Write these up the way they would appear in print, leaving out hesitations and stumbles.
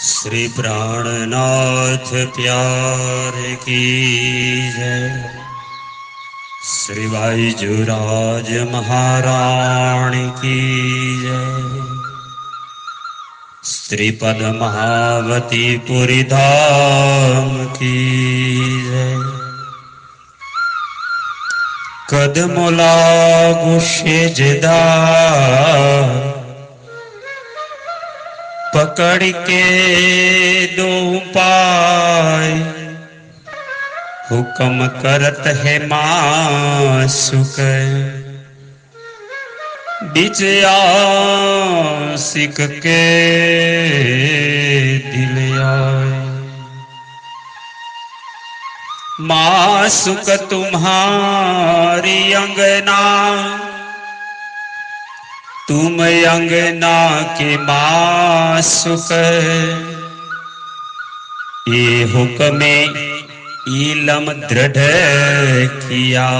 श्री प्राणनाथ प्यारे की जय। श्री बाईजूराज महाराणी की जय। श्री पद्मावती पुरी धाम की जय। कदमोला गुशे जदा पकड़ के दो पाय हुक्म करत है मासुक बीच आशिक के दिल आए। मासुक तुम्हारी अंगना तुम अंगना के मासुक ये हुक्म इलम दृढ़ किया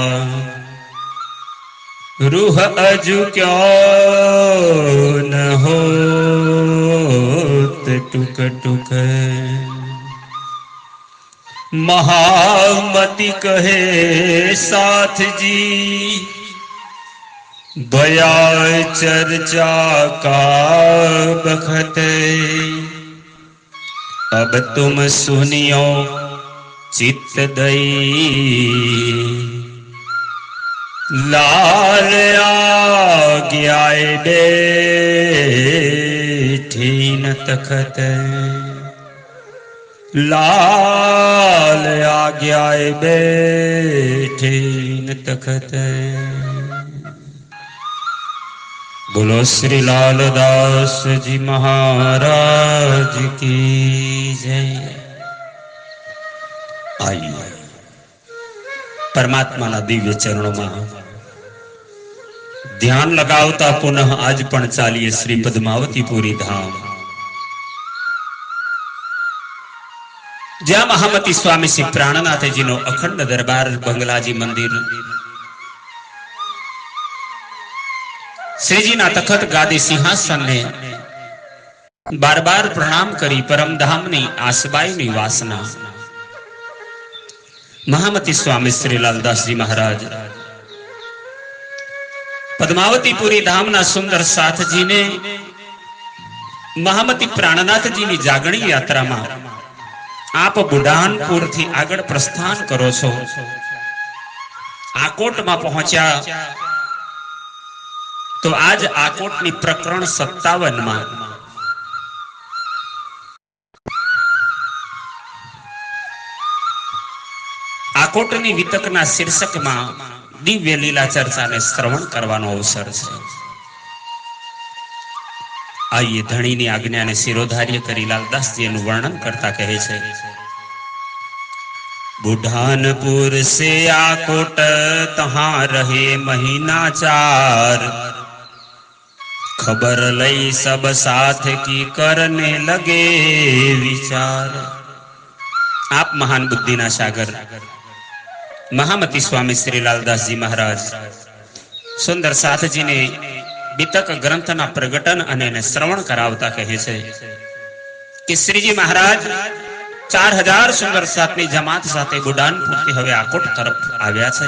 रूह अजु क्यों न हो टुक टुक। महामति कहे साथ जी बया चर्चा का बखत अब तुम सुनियो चित्त दई लाल आज्ञाए बैठी न तखत लाल आज्ञाए बैठी न तखत। बोलो श्री लालदास जी महाराज की जय। आइए परमात्मा ना दिव्य चरणों में ध्यान लगावता पुनः आज पण चालीए श्री पद्मावती पुरी धाम ज्या महामती स्वामी श्री प्राणनाथ जी नो अखंड दरबार बंगलाजी मंदिर श्रीजी ना तखत गादी सिंहासन ने बार बार प्रणाम करी परम धाम नी आसबाई नी वासना महामती स्वामी श्री लालदास जी महाराज पद्मावती पुरी धाम ना सुंदर साथ जी ने महामती प्राणनाथ जी नी जागणी यात्रा में आप बुढ़ानपुर थी आगळ प्रस्थान करो छो। आकोट में पहुंचा तो आज आकोट नी प्रकरण 57 में आकोटनी वितकना शीर्षक में दिव्य लीला चर्चा ने श्रवण करवानो अवसर है। आइए धणी नी आज्ञा ने शिरोधार्य करी लालदास जी नु वर्णन करता कहे छे। बुढ़ानपुर से आकोट तहां रहे महीना 4 खबर लई सब साथ की करने लगे विचार। आप महान बुद्धि ना सागर महामती स्वामी श्री लालदास जी महाराज सुंदर साथ जी ने बीतक ग्रंथ ना प्रगटन अने ने श्रवण करावता कहे छे कि श्रीजी महाराज 4000 सुंदर साथ नी जमात साथे बुढ़ानपुर थी हवे आकोट तरफ आव्या छे।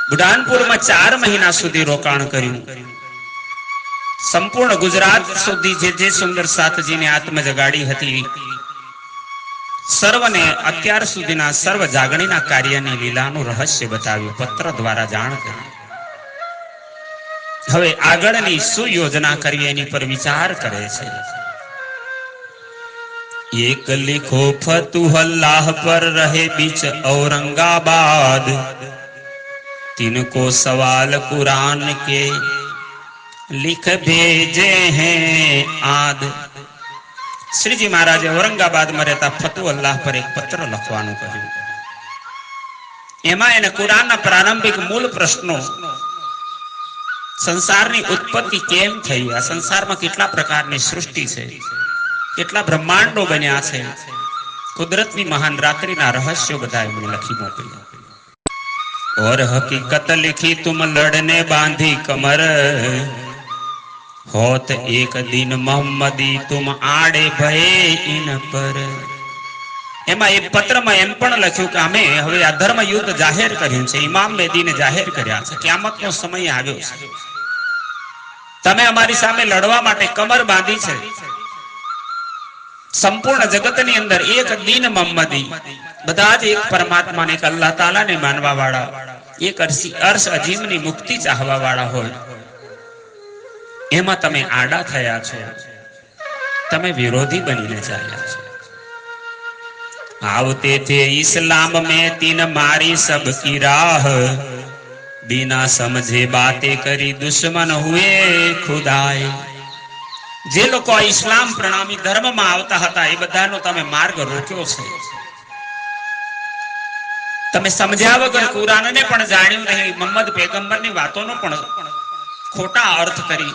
बुढ़ानपुर में 4 महीना सुधी रोकाण कर्युं। संपूर्ण गुजरात सुधी जे सुंदर साथ जी ने आत्म जगाड़ी हती सर्वने अत्यार सुधीना सर्व जागणीना कार्यनी लीलानुं रहस्य बताव्युं पत्र द्वारा जाण करी। हवे आगळनी सुयोजना करवी एनी पर विचार करे छे। एक लिखो फतुह अल्लाह पर रहे बीच औरंगाबाद 3 को सवाल कुरान के लिख भेजे हैं आद। श्रीजी महाराज औरंगाबाद में रहता फतु अल्लाह पर एक पत्र लखवानुं कह्युं। एमां एने कुरानना प्रारंभिक मूल प्रश्नों संसारनी उत्पत्ति केम थई आ संसारमां केटला प्रकारनी सृष्टि छे केटला ब्रह्मांडो बन्या छे कुदरतनी महान रात्रिना रहस्यो बधा एमणे लखी मोकल्या। और हकीकत लिखी तुम लड़ने बांधी कमर होत एक दिन मोहम्मदी तुम आड़े भये इन पर। એમાં એક પત્રમાં એમ પણ લખ્યું કે અમે હવે આ ધર્મ યુદ્ધ જાહેર કર્યું છે, ઇમામ મેદીને જાહેર કર્યા છે, કિયામતનો સમય આવ્યો છે, તમે અમારી સામે લડવા માટે કમર બાંધી છે. સંપૂર્ણ જગતની અંદર એક દિન મોહમ્મદી, બધા જ એક પરમાત્માને, એક અલ્લાહ તાલાને માનવા વાળા, એક અર્શ અજીમની મુક્તિ ચાહવા વાળા હોય, એમાં તમે આડા થયા છો, તમે વિરોધી બનીને ચાલ્યા છો. आवते थे इस्लाम में तीन मारी सबकी राह, बिना समझे बातें करी दुश्मन हुए खुदाए. જે લોકો ઇસ્લામ પ્રણામી ધર્મમાં આવતા હતા એ બધાનો તમે માર્ગ રોક્યો છે. તમે સમજ્યા વગર કુરાનને પણ જાણ્યું નહીં, મોહમ્મદ પૈગંબરની વાતોનો પણ ખોટા અર્થ કરી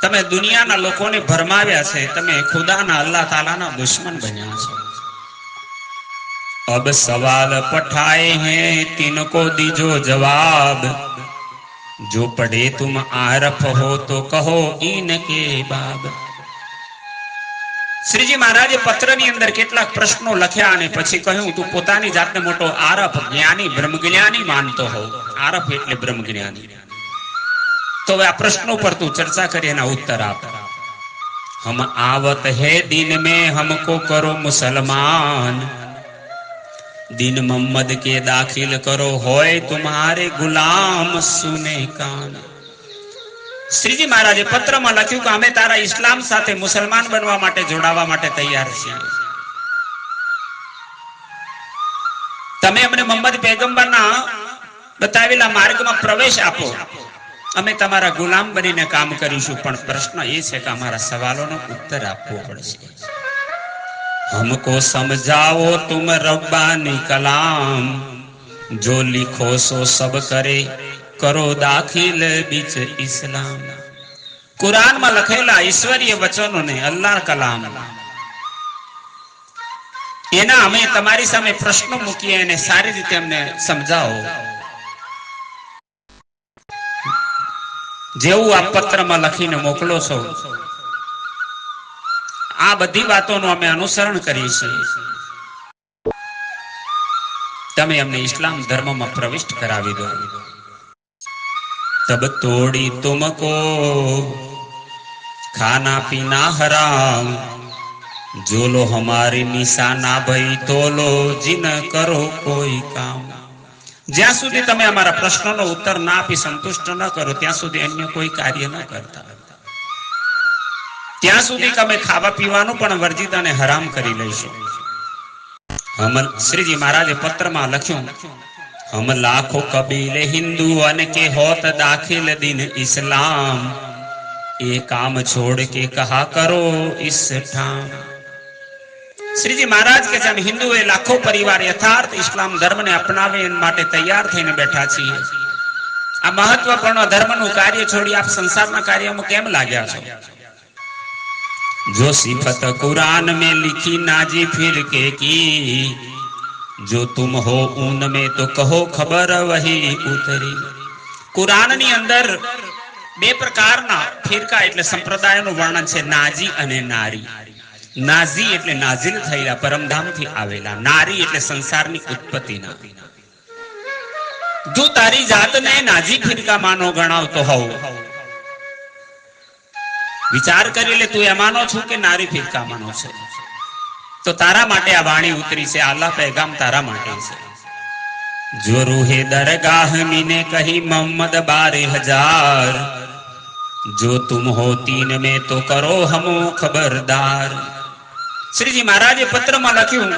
તમે દુનિયાના લોકોને ભરમાવ્યા છે. તમે ખુદાના અલ્લાહ તાલાના દુશ્મન બન્યા છો. अब सवाल पठाए हैं तिनको दीजो जवाब, जो पढ़े तुम आरफ हो तो कहो इनके बाब. શ્રીજી મહારાજે પત્રની અંદર કેટલાક પ્રશ્નો લખ્યા અને પછી કહ્યું તું પોતાની જાતને મોટો આરફ, જ્ઞાની, બ્રહ્મજ્ઞાની માનતો હો. આરફ એટલે બ્રહ્મજ્ઞાની. તો આ પ્રશ્નો પર તું ચર્ચા કરી એના ઉત્તર આપ. હમ આવત હે દિન में हमको करो मुसलमान, दिन मोहम्मद के दाखिल करो होय तुम्हारे गुलाम सुने कान. શ્રીજી મહારાજે પત્રમાં લખ્યું કે અમે તારા ઇસ્લામ સાથે મુસલમાન બનવા માટે, જોડાવા માટે તૈયાર છીએ. તમે અમને મોહમ્મદ પૈગંબરના બતાવેલા માર્ગમાં પ્રવેશ આપો, અમે તમારા ગુલામ બનીને કામ કરીશું. પણ પ્રશ્ન એ છે કે અમારા સવાલોનો ઉત્તર આપવો પડશે. हमको समझाओ तुम रब्बानी कलाम, जो लिखो सो सब करे करो दाखिल बीच इस्लाम. कुरान में लखेला ईश्वरीय वचनों ने, अल्लाह कलाम, एना અમે તમારી સામે પ્રશ્નો મૂકીએ અને સારી રીતે અમને સમજાવો. જેવું આ પત્રમાં લખીને મોકલો છો, આ બધી વાતોનું અમે અનુસરણ કરીએ છીએ. તમે અમને ઇસ્લામ ધર્મમાં પ્રવિષ્ટ કરાવી દો. તબ તોડી તુમકો ખાના પીના હરામ, જો લો હમારી નિશાના ભઈ તોલો જીન કરો કોઈ કામ. જ્યાં સુધી તમે અમારા પ્રશ્નોનો ઉત્તર ના આપી સંતુષ્ટ ન કરો ત્યાં સુધી અન્ય કોઈ કાર્ય ન કરતા. ત્યાં સુધી અમે ખાવા પીવાનું પણ વર્જિત અને હરામ કરી લઈશું. શ્રીજી મહારાજે પત્રમાં લખ્યું, હમ લાખો કબીલે હિન્દુ અને કે હોત દાખિલ દિન ઇસ્લામ, એ કામ છોડ કે કહા કરો ઇસ ઠામ. શ્રીજી મહારાજ કે જેમ હિન્દુએ લાખો પરિવાર યથાર્થ ઇસ્લામ ધર્મને અપનાવે એના માટે તૈયાર થઈને બેઠા છીએ. આ મહત્વપૂર્ણ ધર્મનું કાર્ય છોડી આપ સંસારના કાર્યમાં કેમ લાગ્યા છો? जो सिफत कुरान में लिखी नाजी फिर के की, जो तुम हो ऊन में तो कहो खबर वही उतरी. कुरान ની અંદર બે પ્રકારના ફિરકા એટલે સંપ્રદાયનું વર્ણન છે, નાજી અને નારી. નાજી એટલે નાઝિલ થયેલા, પરમધામથી આવેલા. નારી એટલે સંસારની ઉત્પત્તિના. જો તારી જાતને નાજી ફિરકા માનો ગણાવતો હોવ, વિચાર કરી લે, તું એમાનો છું કે નારી ફિરકા માનો છે? તો તારા માટે આ વાણી ઉતરી છે, આલા पैगाम તારા માટે છે. જો રૂહે દરગાહ મીને કહી મોહમ્મદ 12,000, જો તુમ હો તીન में તો કરો હમો ખબરદાર. શ્રીજી મહારાજે પત્રમાં લખ્યું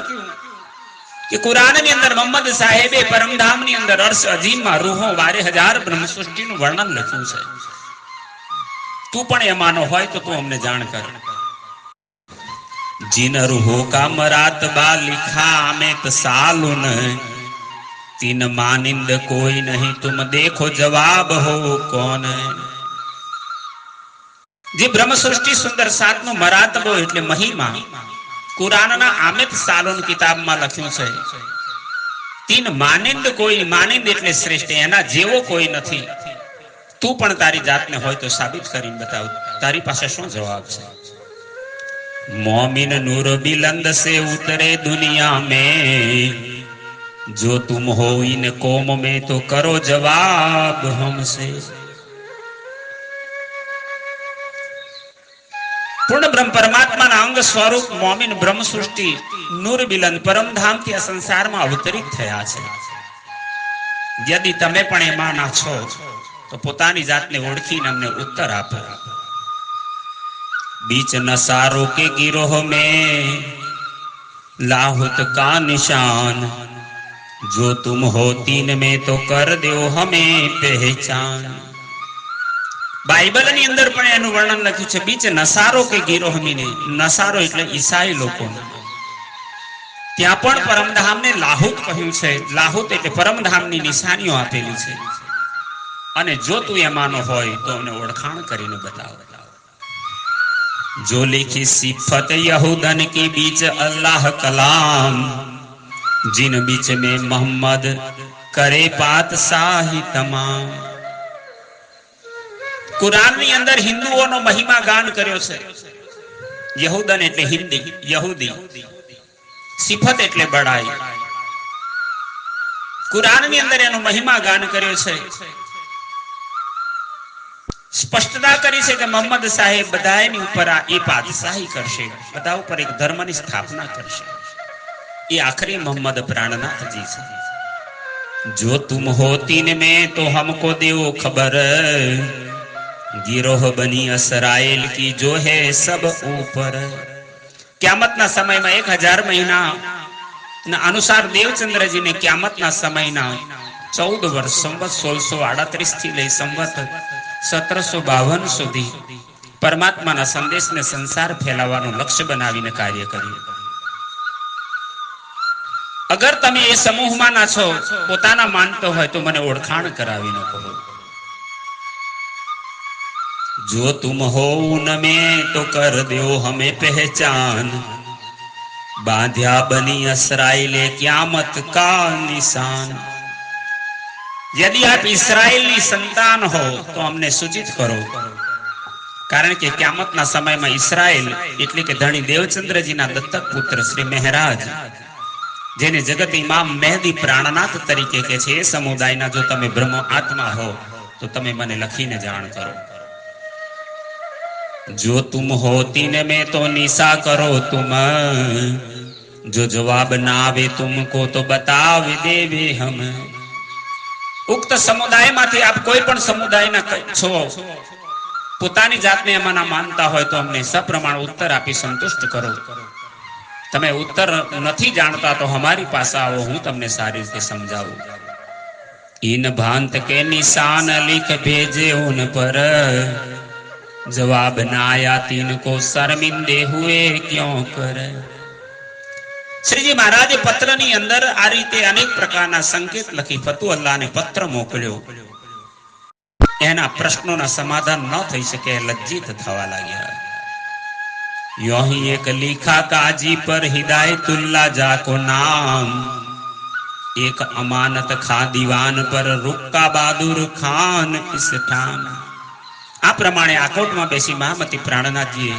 કે કુરાનની અંદર મોહમ્મદ સાહેબે પરમધામની અંદર અર્શ અજીમમાં રૂહો 12,000 બ્રહ્મ સૃષ્ટિનું વર્ણન લખ્યું છે. તું પણ એ માનો હોય તો તું અમને જાણ કર. जिन रूहों का मरातबा लिखा में सालुन, तीन मानिंद कोई नहीं तुम देखो जवाब हो कौन. જે બ્રહ્મ સૃષ્ટિ સુંદર 7 નો મરાતબો એટલે મહિમા કુરાનના આમિત સાલોન કિતાબમાં લખ્યું છે. તીન માનિંદ કોઈ, માનિંદ એટલે શ્રેષ્ઠ, એના જેવો કોઈ નથી. તું પણ તારી જાતને હોય તો સાબિત કરીને બતાવ, તારી પાસે શું જવાબ છે? मोमिन नूर बिलंद से उतरे दुनिया में, जो तुम हो इन कौम में तो करो जवाब हमसे। पूर्ण ब्रह्म परमात्मा ना अंग स्वरूप मोमिन ब्रह्म सृष्टि नूर बिलंद परम धाम थी आ संसार में अवतरित थया छे। यदि तमे पण एमाना छो तो पोतानी जातने ओळखीने अमने उत्तर आपो। बीच नसारों के गिरोह में लाहुत का निशान, जो तुम हो तीन में तो कर दो हमें पहचान। बाइबल नी अंदर पण एनु वर्णन लख्युं छे, बीच नसारो के गिरोह में ने, नसारो एटले ईसाई लोको, त्यां पण परमधाम ने लाहुत कह्युं छे। लाहुत एटले परमधाम नी निशानीओ आपेली छे, अने जो तू एमानो होय तो अमने ओळखाण करीने बताव। जो लिखी सिफत यहूदन की बीच अल्लाह कलाम, जिन बीच में मोहम्मद करे पातशाही तमाम। कुरान नी अंदर हिंदुओं नो महिमा गान कर्यो छे। यहूदन एटले हिंदी, यहूदी, सिफत एटले बड़ाई। कुरान नी अंदर एनो महिमा गान कर्यो छे। स्पष्टता करी है कि मोहम्मद साहेब बधाईनी ऊपर आ पातशाही करशे, बधा ऊपर एक धर्मनी स्थापना करशे। ये आखिरी मोहम्मद प्राणनाथ जी से। जो तुम हो तीन में तो हमको देओ खबर, गिरोह बनी इसराइल की जो है सब ऊपर। क्यामत ना समय में 1000 महीना ना अनुसार देवचंद्र जी ने क्यामत ना समय ना 14 वर्ष संवत 1638 थी लई संवत 1752 सुधी परमात्मा ना संदेश ने संसार फैलावानो लक्ष्य बनावीने कार्य कर्युं। अगर तमे ए समूह में ना छो, पोताना मानतो होय तो मने ओळखाण करावीने कहो। जो तुम हो उनमें तो कर दो हमें पहचान, बांध्या बनी इसराइल क्यामत का निशान। यदि आप इस्राएल नी संतान हो तो हमने सूचित करो, कारण के क्यामत ना समय में इस्राएल एटले के धणी देवचंद्र जी ना दत्तक पुत्र श्री महाराज, जेने जगत इमाम मेहदी प्राणनाथ तरीके के छे, समुदाय ना जो तमे ब्रह्म आत्मा हो तो तमे मने लखीने जाण करो। जो तुम हो तीन में तो निशा करो तुम, जो जवाब ना आवे तुमको तो बताव देवे हम। उक्त समुदाय मांथी आप कोई पण समुदाय ना छो, पोतानी जातने एमां मानता होय तो अमने सप्रमाण उत्तर आपी संतुष्ट करो। तमे उत्तर नथी जानता तो हमारी पास आओ, हूँ तमने सारी रीते समझाऊं। इन भांत के निशान लिख भेजे उन पर, जवाब ना आया तीन को शर्मिंदे हुए क्यों कर। श्रीजी महाराज पत्र नी अंदर आ रीते अनेक प्रकारना संकेत लखी फतू अल्लाह ने पत्र मोकल्यो। एना प्रश्नों ना समाधान न थई सके, लज्जित थवा लाग्या। यो ही एक लिखा काजी पर हिदायतुल्लाह जाको नाम, एक अमानत खा दीवान पर रुक्का बहादुर खान इस ठाम। आ प्रमाणे आकोट में बेसी महामती प्राणनाथ जी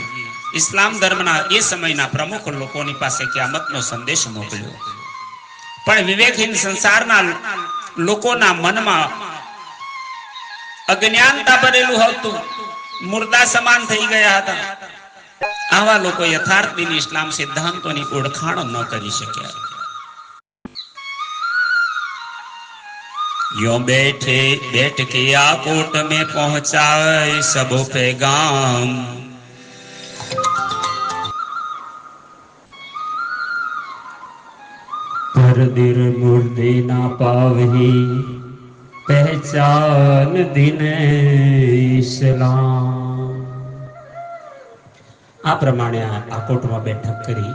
इस्लाम धर्मना ए समयना प्रमुख लोकोनी पासे क्यामतनो संदेश मोकल्यो। पण विवेकहीन संसारना लोकोना मनमा अज्ञानता भरेલું હતું, मुर्दा समान થઈ ગયા હતા। આવા લોકો यथार्थ दिन इस्लाम सिद्धांतोनी ओळखाण न करी शक्या। यो बैठे बैठ के आकोट में पहुंचाए सब पैगाम, पर दिल मुर्दे ना पावही पहचान दिन इस्लाम। आ प्रमाणे आकोट में बैठक करी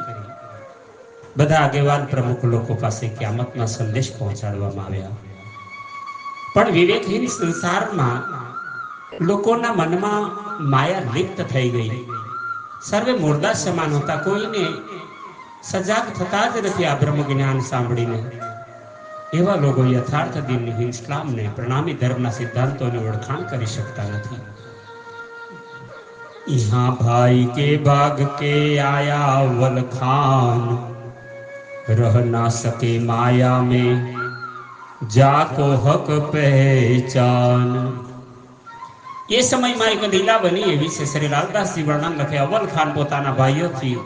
बधा आगेवान प्रमुख लोको पासे क्यामतना संदेश पहोंचाडवामां आव्या। पण विवेकहीन संसारमां लोकोना मनमा माया लिप्त थई गई। सर्वे मुर्दा समान होता, कोईने सजाग थता ज नथी आ ब्रह्म ज्ञान सांभळीने। એવા લોકો યથાર્થ દીન ઇસ્લામને પ્રણામી ધર્મના સિદ્ધાંતોની ઓળખાણ કરી શકતા નથી. यहाँ भाई के बाग के आया वलखान, रह ना सके माया में जाको हक पहचान. એ સમયમાં એક લીલા બની એવી છે. શ્રી લાલદાસજી વર્ણન લખે. અવલ ખાન પોતાના ભાઈઓથી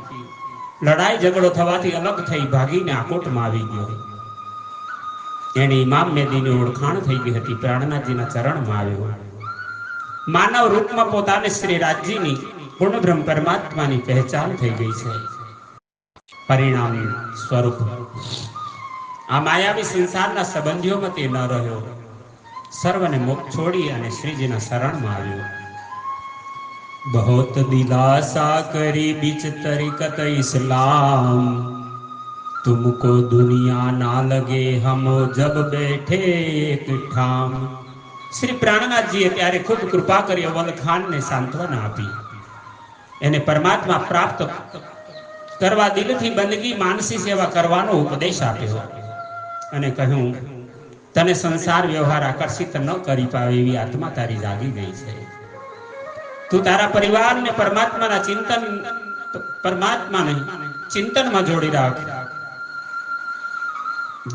લડાઈ ઝઘડો થવાથી અલગ થઈ ભાગીને આકોટમાં આવી ગયો. એને ઇમામ મેદીની ઓળખાણ થઈ ગઈ હતી. પ્રાણનાથજીના ચરણમાં આવ્યો. માનવ રૂપમાં પોતાને શ્રી રાજજીની પૂર્ણ બ્રહ્મ પરમાત્માની પહેચાન થઈ ગઈ છે. પરિણામ સ્વરૂપ આ માયાવી સંસારના સંબંધીઓમાં તે ન રહ્યો. સર્વને મુખ છોડી અને શ્રીજીના શરણમાં આવ્યો. બહોત દિલાસા કરી બીચ તરીકત ઇસ્લામ, तुमको दुनिया ना लगे हम जब बैठे एक ठाम. શ્રી પ્રાણનાથજીએ ત્યારે ખૂબ કૃપા કરી અવલ ખાનને સાંત્વના આપી. એને પરમાત્મા પ્રાપ્ત કરવા દિલથી બંદગી માનસી સેવા કરવાનો ઉપદેશ આપ્યો અને કહ્યું, તને સંસાર વ્યવહાર આકર્ષિત ન કરી પાવે એવી આત્મા તારી જાગી ગઈ છે. તું તારા પરિવારને પરમાત્માને ચિંતનમાં જોડી રાખ.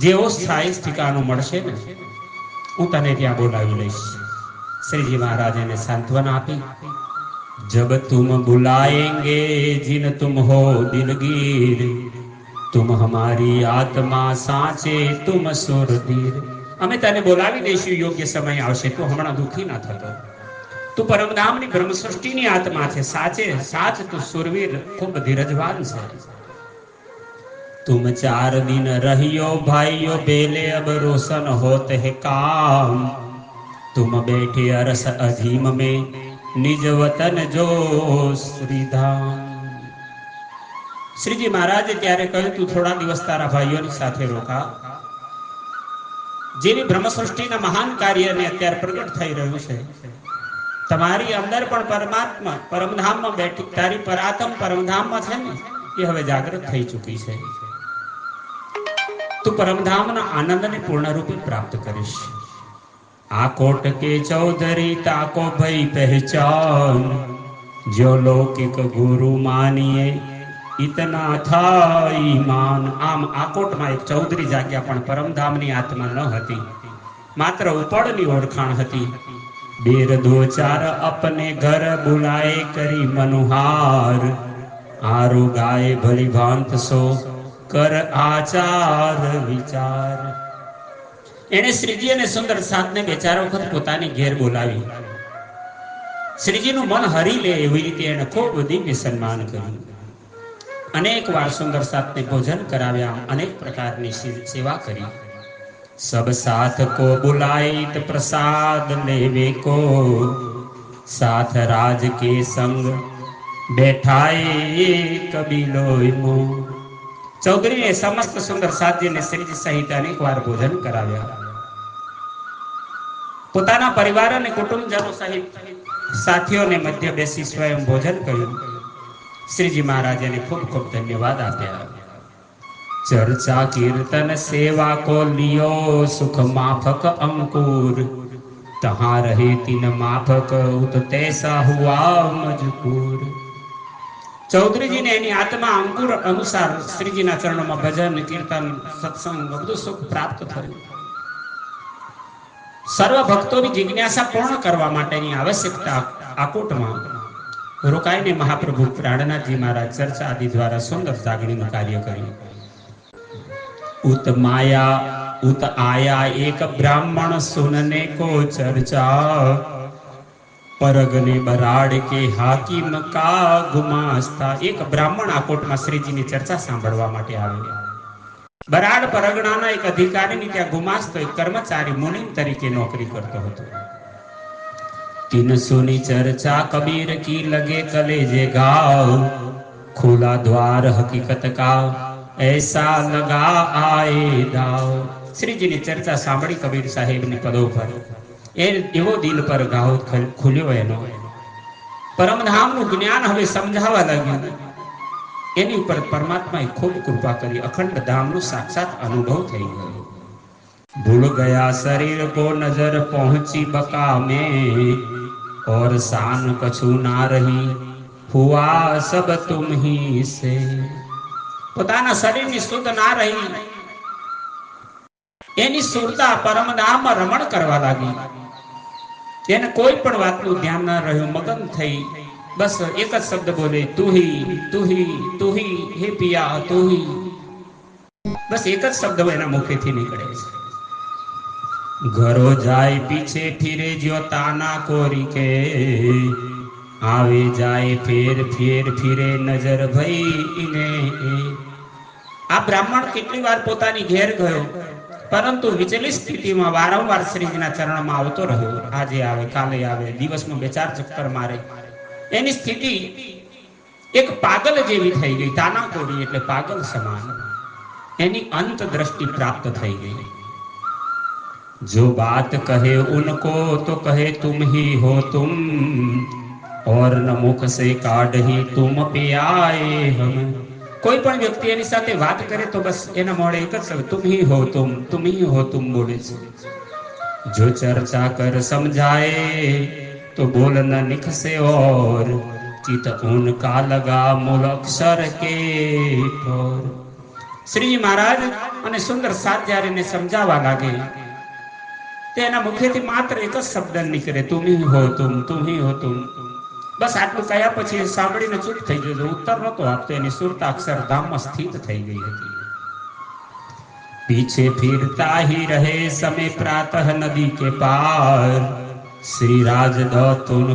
જેવો સ્થાયી ઠિકાણું મળશે ને હું તને ત્યાં બોલાવી લઈશ. શ્રીજી મહારાજ એને સાંત્વના આપી. जब तुम बुलाएंगे जिन तुम हो दिलगीर, तुम हमारी आत्मा साचे तुम सुरधीर. અમે તને બોલાવી દઈશું. યોગ્ય સમય આવશે. તું હમણાં દુઃખી ના થતો. તું પરમધામની બ્રહ્મ સૃષ્ટિની આત્મા છે. સાચ તું સુરવીર ખૂબ ધીરજવાન છે. तुम 4 दिन रहियो भाइयों बेले अब रोशन होत है काम, तुम बैठे अरस अधीम में निज वतन जो श्रीधाम. શ્રીજી મહારાજે ત્યારે કહ્યું, તું થોડા દિવસ તારા ભાઈઓની સાથે રોકા. જેવી બ્રહ્મ સૃષ્ટિના મહાન કાર્યને અત્યારે પ્રગટ થઈ રહ્યું છે. તમારી અંદર પણ પરમાત્મા પરમધામમાં બેઠી તારી પરાતમ પરમધામમાં છે ને એ હવે જાગૃત થઈ ચૂકી છે. તું પરમધામના આનંદને પૂર્ણ રૂપે પ્રાપ્ત કરીશ. आकोट के चौधरी ताको भई पहचान, जो लौकिक गुरु मानिए इतना था ईमान. આમ આકોટમાં એક ચૌધરી જાગ્યા પણ પરમધામની આત્મા ન હતી. માત્ર ઉપડની ઓળખાણ હતી. બેર દો ચાર અપને ઘર બુલાએ કરી મનુહાર, આરો ગાય ભલી ભાંત સો કર આચાર વિચાર. એને શ્રીજી અને સુંદર સાધને 2-4 વખત પોતાની ઘેર બોલાવી. શ્રીજીનું મન હરી લે એવી રીતે એને ખૂબ દિવ્ય સન્માન કર્યું. અનેક વાર સુંદર સાધને ભોજન કરાવ્યા. અનેક પ્રકારની સેવા કરી. સબ સાથ કો બુલાઈત પ્રસાદ લેવે કો, સાથ રાજ કે સંગ બેઠાએ કબીલોય મો. ચૌધરીએ સમસ્ત સુંદર સાધ્યને શ્રીજી સહિત અનેક વાર ભોજન કરાવ્યા. પોતાના પરિવાર અને કુટુંબજનો સહિત સાથીઓને મધ્ય બેસી સ્વયં ભોજન કર્યું. શ્રીજી મહારાજને ખૂબ ખૂબ ધન્યવાદ આપ્યા. ચર્ચા કીર્તન સેવા કો લિયો સુખ માફક અંકુર, તહાં રહે તીન માફક ઉત તૈસા હુઆ મજકૂર. ચૌધરીજીને એની આત્મા અંકુર અનુસાર શ્રીજીના ચરણોમાં ભજન કીર્તન સત્સંગ બધું સુખ પ્રાપ્ત થયું. સર્વ ભક્તોની જિજ્ઞાસા પૂર્ણ કરવા માટેની આવશ્યકતા આકોટમાં રોકાઈને મહાપ્રભુ પ્રાણનાથજી મહારાજ ચર્ચા આદિ દ્વારા સુંદર જાગણીનું કાર્ય કર્યું. ઉત માયા ઉત આયા એક બ્રાહ્મણ સુનને કો ચર્ચા, પરગને બરાડ કે હાકીમ કા ગુમાસ્તા. એક બ્રાહ્મણ આકોટમાં શ્રીજીની ચર્ચા સાંભળવા માટે આવ્યો. બરાડ પરગણાના એક અધિકારીની ત્યાં ગુમાસ્તો એક કર્મચારી મુનિમ તરીકે નોકરી કરતો હતો. 300 ની ચર્ચા કબીર કી લગે કલેજે ગાવ, ખુલા દ્વાર હકીકત કા ऐसा लगा आए दाव. શ્રીજીની ચર્ચા સાંભળી કબીર સાહેબની પદો પર એવો દિલ પર ઘાવ ખુલ્યો. એનો પરમધામનું જ્ઞાન હવે સમજાવવા લાગ્યું. એની ઉપર પરમાત્માએ ખૂબ કૃપા કરી. અખંડ ધામનો સાક્ષાત અનુભવ થઈ ગયો. भूल गया शरीर को नजर पहुंची बका में और शान कछु ना रही हुआ सब तुम ही से। પોતાના શરીરની સુધ ના રહી, એની સુરતા પરમધામ રમણ કરવા લાગી. એને કોઈ પણ વાતનું ધ્યાન ના રહ્યું, મગન થઈ બસ એક જ શબ્દ બોલે, તું હી હે પિયા તું હી. બસ એક જ શબ્દ એના મુખેથી નીકળે છે. ઘરો જાય પીછે ફિરે જો તાના કોરી કે આવે જાય ફેર ફેર ફિરે નજર ભઈ ને. આ બ્રાહ્મણ કેટલી વાર પોતાની ઘેર ગયો, પરંતુ વિચલિત સ્થિતિમાં વારંવાર શ્રીજીના ચરણમાં આવતો રહ્યો. આજે આવે કાલે આવે, દિવસમાં 2-4 ચક્કર મારે. એની સ્થિતિ એક પાગલ જેવી થઈ ગઈ. તાનાકોરી એટલે પાગલ સમાન. એની અંત દ્રષ્ટિ પ્રાપ્ત થઈ ગઈ. जो बात कहे उनको तो कहे तुम ही हो तुम, और न मुख से काढ़ी तुम पे आए हम. કોઈ પણ વ્યક્તિ એની સાથે વાત કરે તો બસ એના મોઢે એક જ શબ્દ, તુમ હી હો તુમ બોલે છે. જો ચર્ચા કર સમજાए તો બોલ ન નિકસે और चित उनका लगा मूल अक्षर के ठोर. શ્રીજી મહારાજ અને સુંદર સાથ જ્યારે એને સમજાવવા લાગે, તેના મુખેથી માત્ર એક જ શબ્દ નીકળે, તુમ હી હો તુમ. બસ આટલું કયા પછી સાંભળીને ચૂપ થઈ ગયો. ઉત્તર નતો આપતો. એની સુરતા અક્ષરધામમાં સ્થિત થઈ ગઈ હતી. પીછે ફિરતા ही रहे समय प्रातः नदी के पार, श्री राज दौतुन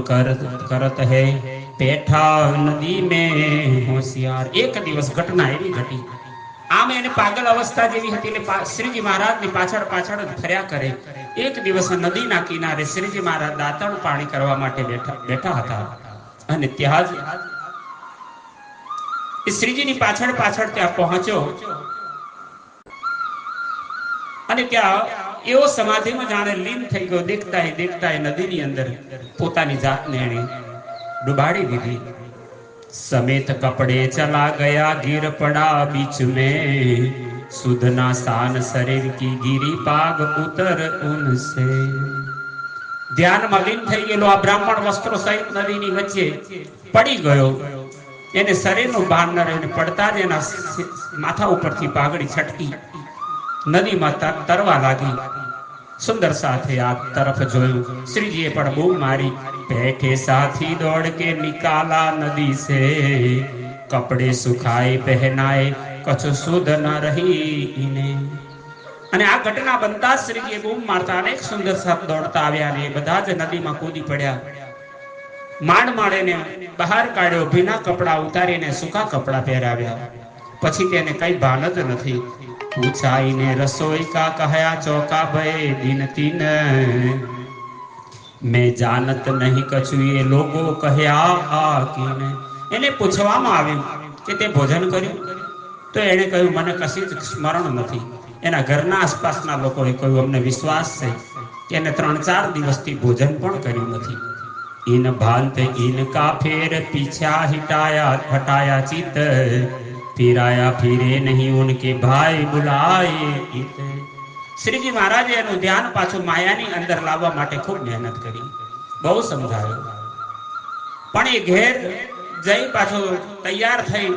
करत है पेठा नदी में होशियार. એક દિવસ ઘટના એવી ઘટી, આમ એને પાગલ અવસ્થા જેવી હતી એટલે શ્રીજી મહારાજની પાછળ પાછળ જ ફર્યા કરે. એક દિવસ નદીના કિનારે શ્રીજી મહારાજ દાંતણ પાણી કરવા માટે બેઠા હતા, અને ત્યાં જ શ્રીજીની પાછળ પાછળ ત્યાં પહોંચ્યો, અને ત્યાં એવો સમાધિમાં જાણે લીન થઈ ગયો. દેખતા નદીની અંદર પોતાની જાતને એને ડુબાડી દીધી. समेत कपड़े चला गया गिर पड़ा बीच में, सुधना सान शरीर की गिरी पाग उतर उनसे. ધ્યાનમાં લીન થઈ ગયેલો આ બ્રાહ્મણ વસ્ત્રો સહિત નદીની વચ્ચે પડી ગયો. એને શરીરનું ભાન ન રહ્યું. પડતા જ એના માથા ઉપરથી પાઘડી છટકી નદીમાં તરવા લાગી. સુંદર સાથે આ તરફ જોયું. શ્રીજીએ પણ બૂમ મારી, बैठे साथी दौड़ के निकाला नदी से, कपड़े सुखाए पहनाए कछ सुध न रही इन्हें. અને આ ઘટના બનતા શ્રીજીએ બૂમ મારતા અનેક સુંદર સાથ દોડતા આવ્યા, અને બધા જ નદીમાં કૂદી પડ્યા. માંડ બહાર કાઢ્યો, ભીના કપડા ઉતારીને સૂકા કપડા પહેરાવ્યા. પછી તેને કઈ ભાન જ નથી. પૂછાઈને રસોઈ કા કહ્યા ચોકા ભય દિન તીન, મેં જાનત નહીં કછું એ લોકો કહ્યા આકીને. એને પૂછવામાં આવ્યું કે તે ભોજન કર્યું, તો એને કહ્યું મને કશી જ સ્મરણ નથી. એના ઘરના આસપાસના લોકોએ કહ્યું અમને વિશ્વાસ છે કે એને 3-4 દિવસથી ભોજન પણ કર્યું નથી. ઇન ભાંત ઇનકા ફેર પીછા હટાયા ચિત, ફિરાયા ફિરે નહીં ઉનકે ભાઈ બુલાએ ઈત. શ્રીજી મહારાજે એનું ધ્યાન પાછું માયાની અંદર લાવવા માટે ખૂબ મહેનત કરી, બહુ સમજાવ્યું, પણ એ ઘેર જઈ પાછો તૈયાર થઈ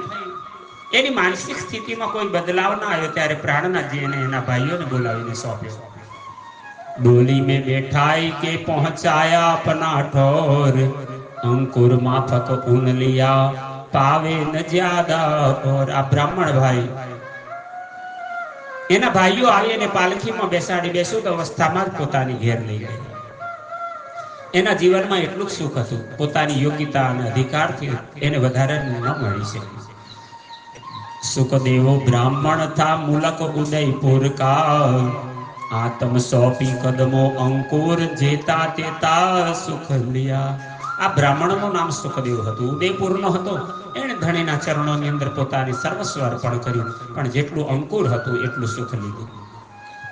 એની માનસિક સ્થિતિમાં કોઈ બદલાવ ના આવ્યો. ત્યારે પ્રાણનાથજી એને એના ભાઈઓને બોલાવીને સોંપ્યો. डोली में बैठाई के पहुंचाया अपना ठोर, अंकुर माफक ऊन लिया पावे न ज्यादा और. આ બ્રાહ્મણ ભાઈ એના ભાઈઓ આવી અને પાલખીમાં બેસાડી બેસુદ અવસ્થામાં જ પોતાની ઘેર લઈ ગયા. એના જીવનમાં એટલું જ સુખ હતું, પોતાની યોગ્યતા અને અધિકારથી એને વધારે ન મળી શકે. સુખદેવો બ્રાહ્મણ થા મુલક ઉદયપુર કા, આત્મ સોપી કદમો અંકુર જેતા તેતા સુખ લિયા. આ બ્રાહ્મણનું નામ સુખદેવ હતું, ઉદયપુરનો હતો. એને ધણીના ચરણોની અંદર પોતાની સર્વસ્વ અર્પણ કર્યું, પણ જેટલું અંકુર હતું એટલું સુખ લીધું.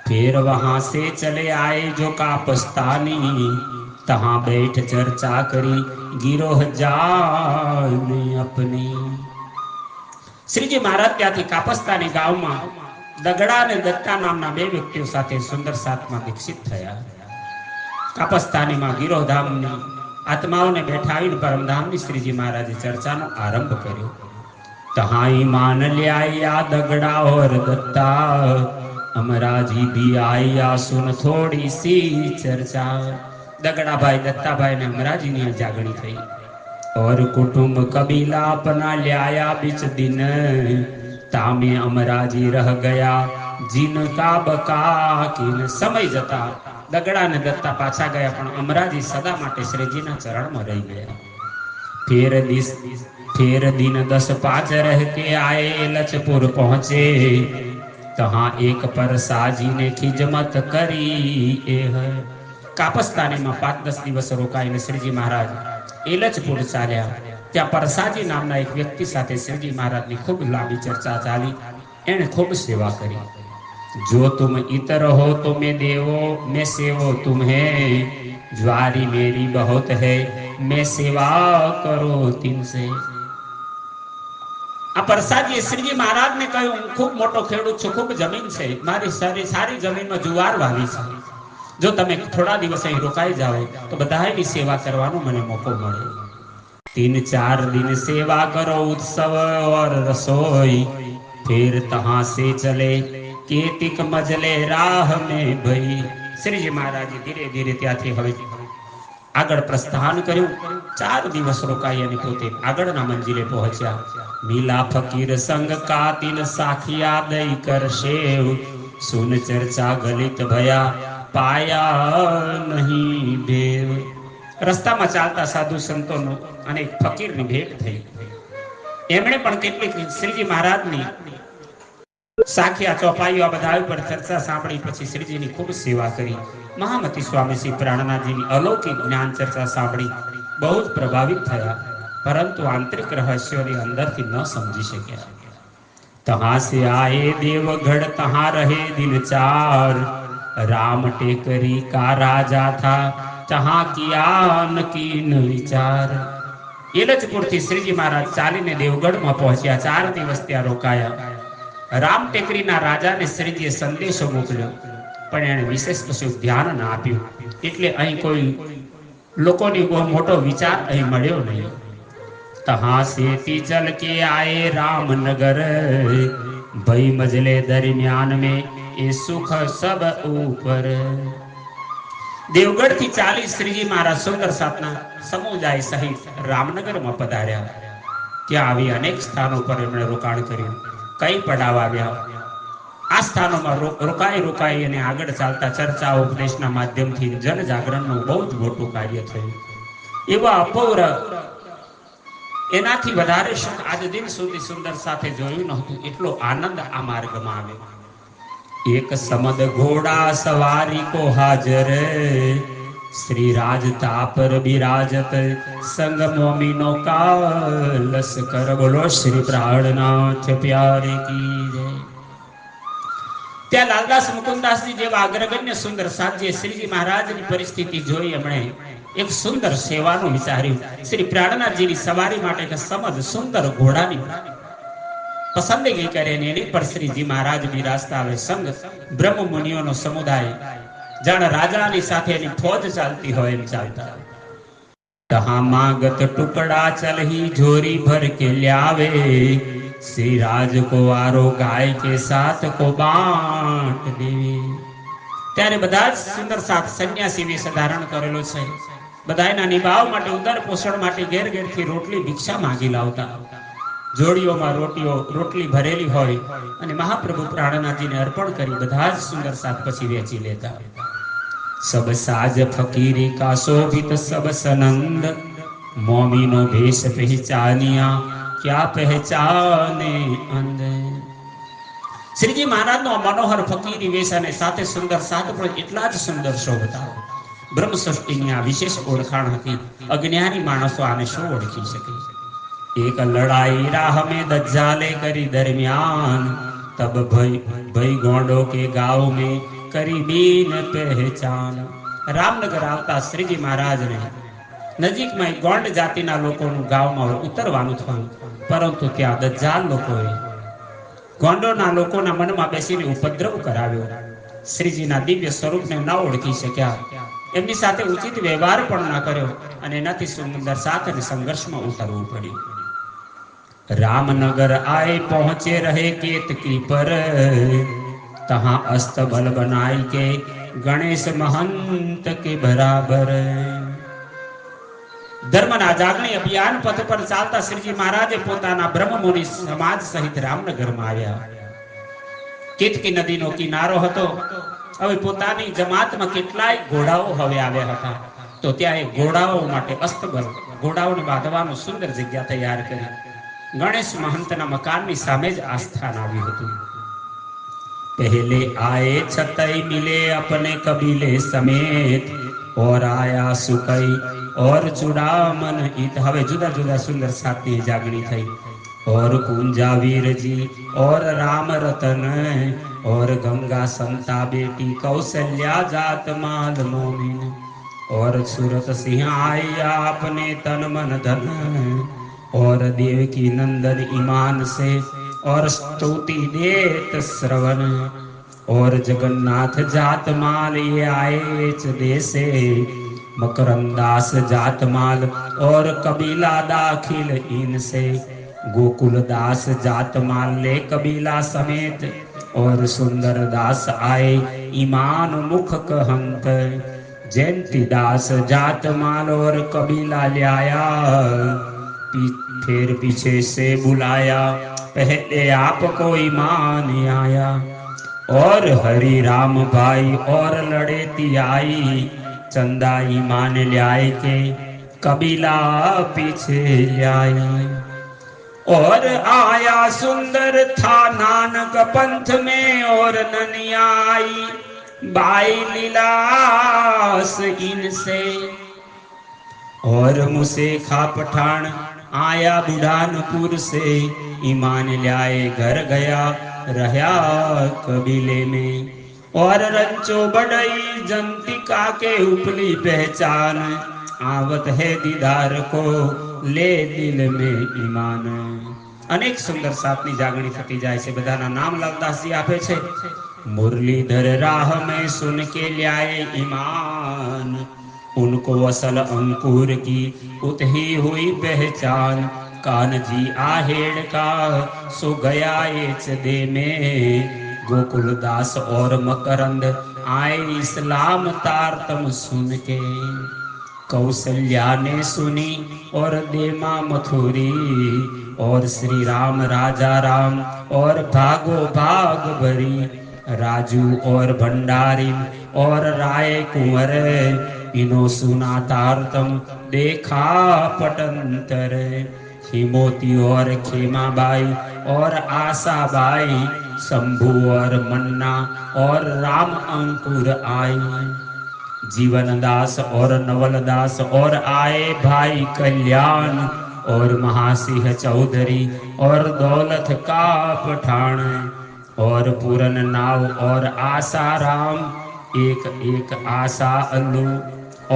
ફેર વહાં સે ચલે આએ જો કાપસ્તાની, તહાં બેઠ ચર્ચા કરી ગિરોહ જાને અપની. શ્રીજી મહારાજ ત્યાંથી કાપસ્તાની ગામમાં દગડા અને દત્તા નામના બે વ્યક્તિઓ સાથે સુંદર સાતમાં દીક્ષિત થયા. કાપસ્તાનીમાં ગિરોધામની આત્માઓને બેઠાવીને પરમધામની શ્રીજી મહારાજે ચર્ચાનો આરંભ કર્યો. तहाई मान लिया दगड़ा और दत्ता अमराजी भी आया सुन थोड़ी सी चर्चा. दगड़ा भाई दत्ता भाई ने अमराजी ने जागणी थई और कुटुंब कबीला अपना ल्याया बीच दिन तामे अमराजी रह गया जिनका बका किन. समय जता दगड़ा ने दत्ता पाछा ગયા પણ અમરાજી સદા માટે શ્રીજીના ચરણમાં રહી ગયા. फिर दिन 10-5 रह के आए लचपुर पहुंचे तहां एक पर साजी ने खिजमत करी एह. કાપસ્તાનીમાં 5-10 દિવસ રોકાઈને શ્રીજી મહારાજ એલચપુર ચાલ્યા. ત્યાં પરસાજી નામના એક વ્યક્તિ સાથે શ્રીજી મહારાજની ખૂબ લાંબી ચર્ચા ચાલી. એણે ખૂબ સેવા કરી. જો तुम इतर हो तो मैं देवो मैं सेवो तुम्हें ज्वारी मेरी बहुत है मैं सेवा करो तिनसे. આ પરસાદીએ શ્રીજી મહારાજને કહ્યું, હું ખૂબ મોટો ખેડૂત છું, ખૂબ જમીન છે, મારી સારી જમીનમાં જુવાર વાવી છે. જો તમે થોડા દિવસ અહીં રોકાઈ જાઓ તો બધાની સેવા કરવાનો મને મોકો મળે. 3-4 दिन सेवा करो उत्सव और रसोई फिर तहां से चले केतिक मजले राह में भई. શ્રીજી મહારાજે ધીરે ધીરે ત્યાંથી હવે આગળ પ્રસ્થાન કર્યું. 4 દિવસ રોકાઈ અને પોતે આગળના મંજિલે પહોંચ્યા. मिला फकीर संग का तिन साखिया दई कर शेव सुन चर्चा गलित भया पाया नहीं भेव. રસ્તામાં ચાલતા સાધુ સંતોનો અને એક ફકીરની ભેટ થઈ. એમણે પણ કેટલીક શ્રીજી મહારાજની સાખિયા ચોપાઈઓ આ બધા ઉપર ચર્ચા સાંભળી. પછી શ્રીજીની ખૂબ સેવા કરી. મહામતી સ્વામી શ્રી પ્રાણનાથજીની અલૌકિક જ્ઞાન ચર્ચા સાંભળી બહુ જ પ્રભાવિત થયા, પરંતુ આંતરિક રહસ્યોની અંદરથી ન સમજી શક્યા. તહાં સે આયે દેવગઢ તહાં રહે દિન 4 राम टेकरी का राजा था तहां किया न कीन विचार. એલચપુરથી શ્રીજી મહારાજ ચાલીને દેવગઢમાં પહોંચ્યા. 4 દિવસ ત્યાં રોકાયા. રામ ટેકરીના રાજાને શ્રીજીએ સંદેશો મોકલ્યો, પણ એણે વિશેષ કશું ધ્યાન ના આપ્યું. એટલે અહીં કોઈ લોકોની બહુ મોટો વિચાર અહીં મળ્યો નહીં. तहां से चल के आए रामनगर भई मजले दरमियान में એ સુખ સબ ઉપર. દેવગઢ થી ચાલી શ્રીજી મહારાજ સુંદર સાતના સમુદાય સહિત રામનગરમાં પધાર્યા. ત્યાં આવી અનેક સ્થાનો પર એમણે રોકાણ કર્યું. કઈ પડાવ આવ્યા. આ સ્થાનોમાં રોકાઈ અને આગળ ચાલતા ચર્ચા ઉપદેશના માધ્યમથી જન જાગરણનું બહુ જ મોટું કાર્ય થયું. એવા અપૂર્વ એનાથી વધારે સુખ આજ દિન સુધી સુંદર સાથે જોયું નહોતું. એટલો આનંદ આ માર્ગમાં આવ્યો. एक समद घोड़ा सवारी को हाजर श्री राजता पर विराजत संग मोमिनो का लश्कर. बोलो श्री प्राणनाथ प्यारे की जय. ત્યાં લાલદાસ મુકુંદાસજી જેવા અગ્રગણ્ય સુંદર સાધ્ય શ્રીજી મહારાજની પરિસ્થિતિ જોઈ એમણે એક સુંદર સેવાનું વિચાર્યું. શ્રી પ્રાણનાથજીની સવારી માટે એક સમદ સુંદર ઘોડાની પસંદગી કરે ને એની પર શ્રીજી મહારાજ બિરાજતા આવે. સંગ બ્રહ્મ મુનિઓનો સમુદાય જાણે રાજાની સાથે એની ફોજ ચાલતી હોય એમ ચાલતા. તહાં માંગત ટુકડા ચલહી झोरी भर के ल्यावे श्री राज को आरो गाय के साथ को बांट देवे. ત્યારે બધા જ સુંદર સાથ સંન્યાસી વેશ ધારણ કરેલો છે. બધાના નિભાવ માટે ઉદર પોષણ માટે ઘેર ઘેરથી રોટલી ભિક્ષા માંગી લાવતા. જોડીઓમાં રોટલી ભરેલી હોય અને મહાપ્રભુ પ્રાણનાથજીને અર્પણ કરી બધા જ સુંદર સાથ પછી વેચી લેતા. સબ સાજ ફકીરી કા શોભિત સબ સનંદ મોમીનો ભેષ પહેચાનિયા ક્યા પહેચાને અંધ. શ્રીજી મહારાજનો મનોહર ફકીરી વેશ અને સાથે સુંદર સાથ પણ એટલા જ સુંદર શોભતા. બ્રહ્મ સૃષ્ટિની આ વિશેષ ઓળખાણ હતી. અજ્ઞાની માણસો આને શું ઓળખી શકે. एक लड़ाई राह में दज्जाले करी दरमियान तब भई गोंडो के गांव में करी बीन पहचान. रामनगर આવતા શ્રીજી મહારાજને નજીકમાં ગોંડ જાતિના લોકોનું ગામમાં ઉતરવાનું થયું, પરંતુ ત્યાં દજ્જાલ લોકોએ ગોંડોના લોકોના મનમાં બેસીને ઉપદ્રવ કરાવ્યો. શ્રીજીના દિવ્ય સ્વરૂપને ન ઓળખી શક્યા, એમની સાથે ઉચિત વ્યવહાર પણ ન કર્યો અને એનાથી સુંદર સાથે સંઘર્ષમાં ઉતરવું પડ્યું. रामनगर आए पहुंचे रहे केतकी पर, तहां अस्तबल बनाई के गणेश महंत के बराबर. धर्मना जागरण अभियान पथ पर चालता श्रीजी महाराजे पोताना ब्रह्ममुनि समाज सहित रामनगરમાં આવ્યા. કેતકી નદીનો કિનારો હતો. હવે પોતાની જમાતમાં કેટલાય ઘોડાઓ હવે આવ્યા હતા, તો ત્યાં એ ઘોડાઓ માટે અસ્તબલ, ઘોડાઓને બાંધવાનું સુંદર જગ્યા તૈયાર કરી. गणेश महंतना मकान ની સામે જ આ સ્થાન આવ્યું હતું. पहले आए छतई मिले अपने कबीले समेत, और आया सुकई और चुड़ामन इत. હવે જુદા જુદા સુંદર સાતની જાગણી થઈ. और कुंजा वीर जी और राम रतन, और गंगा संता बेटी कौशल्या जात माल मोमिन, और सूरत सिंह आया अपने तन मन धन, और देवकी नंदन ईमान से और स्तुति देत श्रवण, और जगन्नाथ जात माल ये आए च देसे, मकरंदास जात माल और कबीला दाखिल इनसे, गोकुल दास जात माल ले कबीला समेत, और सुंदर दास आए ईमान मुख कहंत, जयंती दास जात माल और कबीला ल्याया, फिर पीछे से बुलाया पहले आपको ईमान आया, और हरि राम भाई और लड़ेती आई, चंदा ईमान ल्याए के कबीला पीछे ल्याई. और आया सुंदर था नानक पंथ में, और ननिया आई बाई लीलास इनसे, और मुसेखा पठान आया बुढ़ानपुर से, ईमान ल्याए घर गया रहा कबीले में, और रंचो बड़ई जंतिका के उपली पहचान, आवत है दीदार को ले दिल में ईमान. अनेक सुंदर सातनी जागणी थती जाए છે. બધાના નામ લાલદાસજી આપે છે. मुरलीधर राह में सुन के ल्याए ईमान, उनको असल अंकुर की उतही हुई पहचान, कान जी आहेड़ का सो गया एच दे में, गोकुलदास और मकरंद आए इस्लाम तारतम सुन के, कौशल्या ने सुनी और देमा मथुरी, और श्री राम राजा राम और भागो भाग भरी, राजू और भंडारी और राय कुंवर, इनो सुना तारतम देखा पटंतर, हिमोती और खेमाबाई और आशाबाई, शंभु और मन्ना और राम अंकुर आई, जीवनदास और नवलदास और आए भाई कल्याण, और महासिंह चौधरी और दौलत का पठान, और पूरन नाव और आसाराम, एक एक आशा अल्लू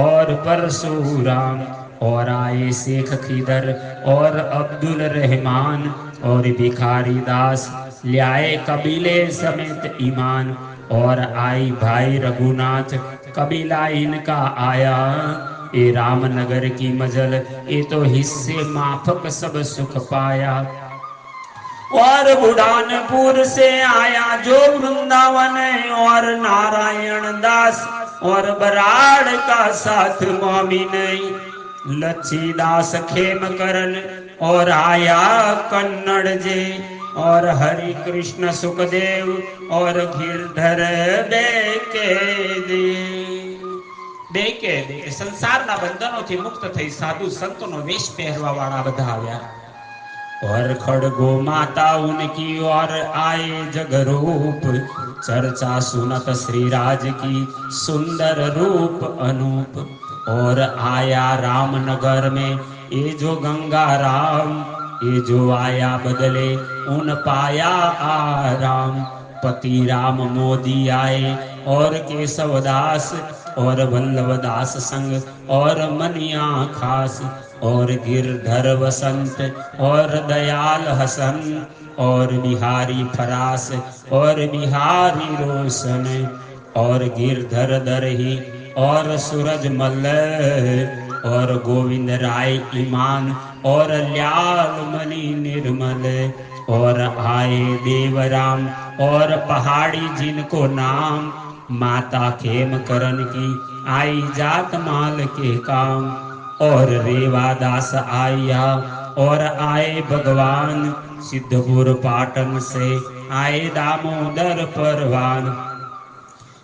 और परशुराम, और आए शेख खिदर और अब्दुल रहमान, और भिखारी दास ल्याए कबीले समेत ईमान, और आई भाई रघुनाथ कबीला इनका आया, ए रामनगर की मजल ये तो हिस्से माफक सब सुख पाया, और बुढ़ानपुर से आया जो वृंदावन, और नारायण दास और बराड़ का साथ मोमिन, लच्छी दास खेमकरण और आया कन्नड़ जे, और हरि कृष्ण सुखदेव और गिरधर बेके दे संसाરના બંધનોથી મુક્ત થઈ સાધુ સંતોનો વેશ પહેરવા વાળા બધા આવ્યા. और खड़गो माता उनकी और आए जगरूप, चर्चा सुनत श्री राज की सुंदर रूप अनूप, और आया रामनगर में ये जो गंगा राम, ये जो आया बदले उन पाया आराम, पति राम मोदी आए और केशवदास और वल्लभदास संग और मनिया खास, और गिरधर वसंत और दयाल हसन और बिहारी फरास और बिहारी रोशन और गिरधर दरही और सूरज मल्ल और गोविंद राय ईमान और ल्याल मणि निर्मल और आए देवराम और पहाड़ी जिनको नाम माता खेम करन की आई जात माल के काम और रेवादास आया और आए भगवान सिद्धपुर पाटन से आए दामोदर परवान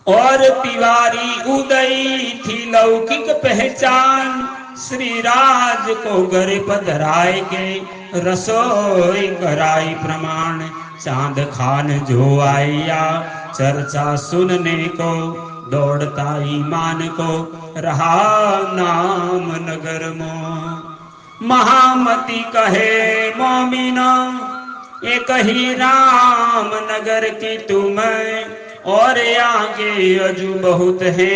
और तिवारी उदयी थी लौकिक पहचान श्री राज को घर पधराए के रसोई कराई प्रमाण चांद खान जो आया चर्चा सुनने को दौड़ता ईमान को रहा नाम नगर मो महामती कहे मोमिना एक ही राम नगर की तुम और आगे अजू बहुत है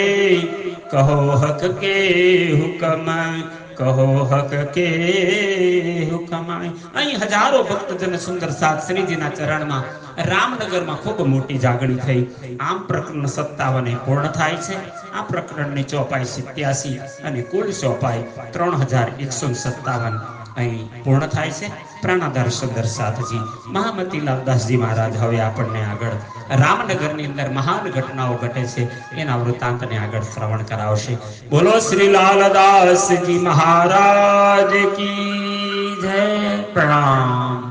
कहो हक के हुक्म कहो हक के हुक्म અહીં હજારો ભક્તજન સુંદર સાથ શ્રીજીના ચરણમાં રામનગરમાં ખૂબ મોટી જાગણી થઈ આમ પ્રકરણ 57 પૂર્ણ થાય છે આ પ્રકરણની ચોપાઈ 87 અને કુલ ચોપાઈ 3157 અહીં પૂર્ણ થાય છે પ્રાણાધાર સુંદર સાથજી મહામતી લાલદાસજી મહારાજ હવે આપણને આગળ રામનગરની અંદર મહાન ઘટનાઓ ઘટે છે એના વૃત્તાંતને આગળ શ્રવણ કરાવશે બોલો શ્રી લાલદાસજી મહારાજ કી જય પ્રણામ।